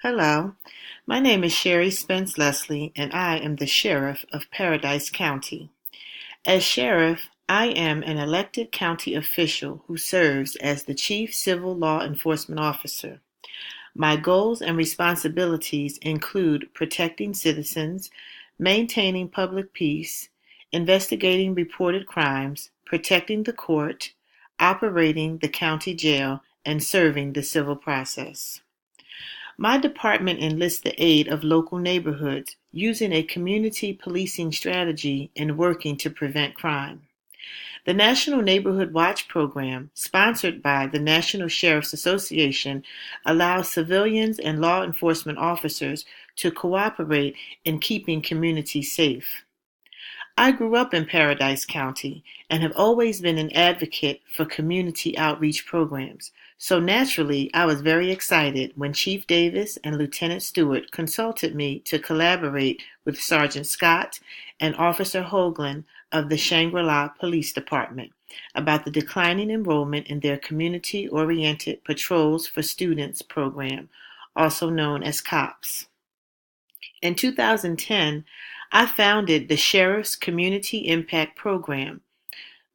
Hello, my name is Sherry Spence Leslie, and I am the Sheriff of Paradise County. As Sheriff, I am an elected county official who serves as the Chief Civil Law Enforcement Officer. My goals and responsibilities include protecting citizens, maintaining public peace, investigating reported crimes, protecting the court, operating the county jail, and serving the civil process. My department enlists the aid of local neighborhoods using a community policing strategy and working to prevent crime. The National Neighborhood Watch Program, sponsored by the National Sheriff's Association, allows civilians and law enforcement officers to cooperate in keeping communities safe. I grew up in Paradise County and have always been an advocate for community outreach programs. So naturally, I was very excited when Chief Davis and Lieutenant Stewart consulted me to collaborate with Sergeant Scott and Officer Hoagland of the Shangri-La Police Department about the declining enrollment in their Community-Oriented Patrols for Students program, also known as COPS. In 2010, I founded the Sheriff's Community Impact Program,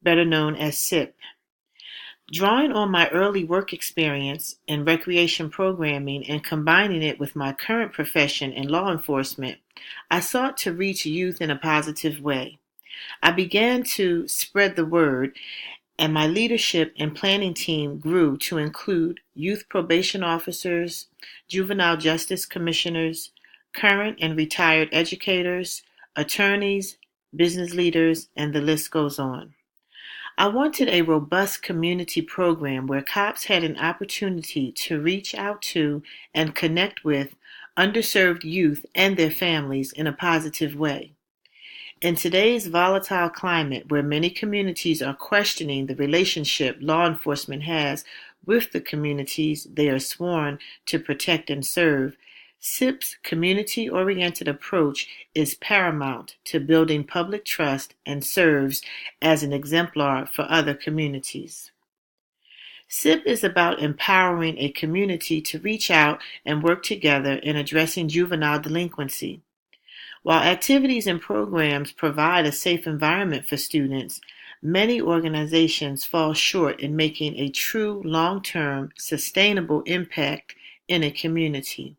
better known as SIP. Drawing on my early work experience in recreation programming and combining it with my current profession in law enforcement, I sought to reach youth in a positive way. I began to spread the word, and my leadership and planning team grew to include youth probation officers, juvenile justice commissioners, current and retired educators, attorneys, business leaders, and the list goes on. I wanted a robust community program where cops had an opportunity to reach out to and connect with underserved youth and their families in a positive way. In today's volatile climate, where many communities are questioning the relationship law enforcement has with the communities they are sworn to protect and serve, SIP's community-oriented approach is paramount to building public trust and serves as an exemplar for other communities. SIP is about empowering a community to reach out and work together in addressing juvenile delinquency. While activities and programs provide a safe environment for students, many organizations fall short in making a true long-term, sustainable impact in a community.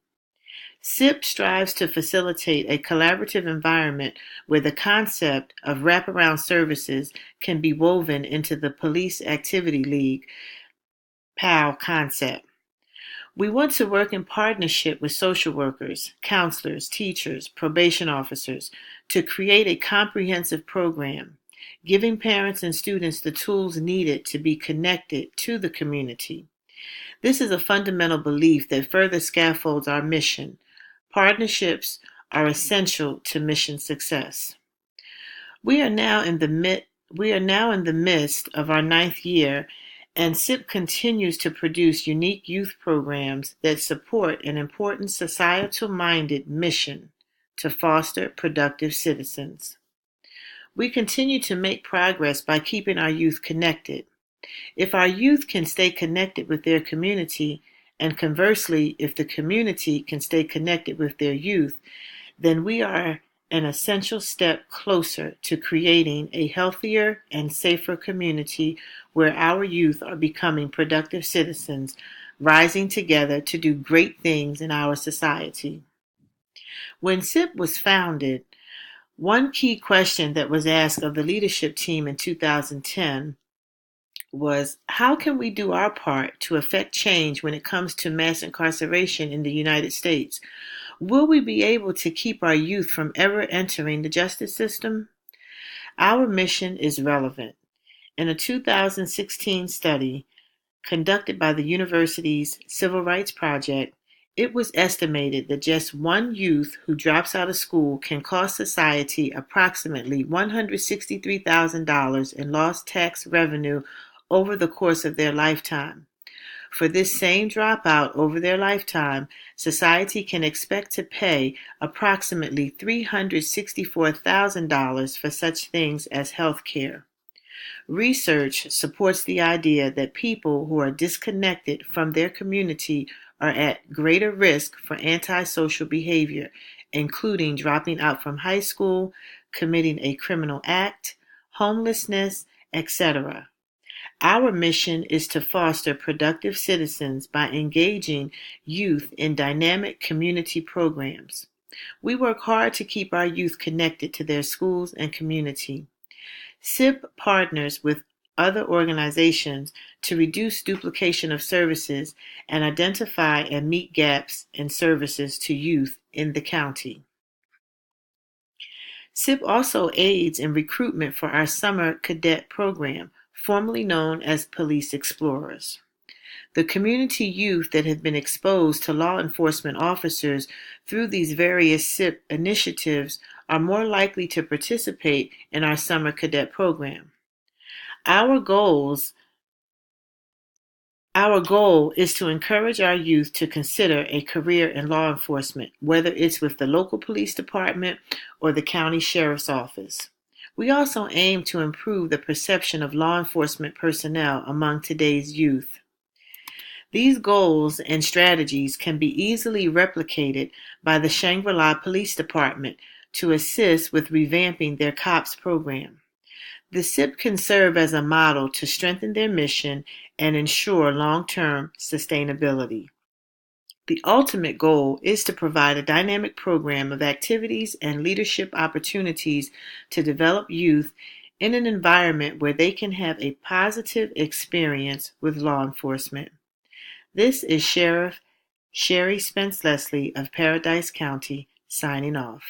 SIP strives to facilitate a collaborative environment where the concept of wraparound services can be woven into the Police Activity League (PAL) concept. We want to work in partnership with social workers, counselors, teachers, probation officers to create a comprehensive program, giving parents and students the tools needed to be connected to the community. This is a fundamental belief that further scaffolds our mission. Partnerships are essential to mission success. We are now in the midst of our ninth year, and SIP continues to produce unique youth programs that support an important societal-minded mission to foster productive citizens. We continue to make progress by keeping our youth connected. If our youth can stay connected with their community, and conversely, if the community can stay connected with their youth, then we are an essential step closer to creating a healthier and safer community where our youth are becoming productive citizens, rising together to do great things in our society. When SIP was founded, one key question that was asked of the leadership team in 2010 was, how can we do our part to affect change when it comes to mass incarceration in the United States? Will we be able to keep our youth from ever entering the justice system? Our mission is relevant. In a 2016 study conducted by the university's Civil Rights Project, it was estimated that just one youth who drops out of school can cost society approximately $163,000 in lost tax revenue over the course of their lifetime. For this same dropout over their lifetime, society can expect to pay approximately $364,000 for such things as health care. Research supports the idea that people who are disconnected from their community are at greater risk for antisocial behavior, including dropping out from high school, committing a criminal act, homelessness, etc. Our mission is to foster productive citizens by engaging youth in dynamic community programs. We work hard to keep our youth connected to their schools and community. SIP partners with other organizations to reduce duplication of services and identify and meet gaps in services to youth in the county. SIP also aids in recruitment for our summer cadet program, formerly known as Police Explorers. The community youth that have been exposed to law enforcement officers through these various SIP initiatives are more likely to participate in our summer cadet program. Our goal is to encourage our youth to consider a career in law enforcement, whether it's with the local police department or the county sheriff's office. We also aim to improve the perception of law enforcement personnel among today's youth. These goals and strategies can be easily replicated by the Shangri-La Police Department to assist with revamping their COPS program. The SIP can serve as a model to strengthen their mission and ensure long-term sustainability. The ultimate goal is to provide a dynamic program of activities and leadership opportunities to develop youth in an environment where they can have a positive experience with law enforcement. This is Sheriff Sherry Spence Leslie of Paradise County signing off.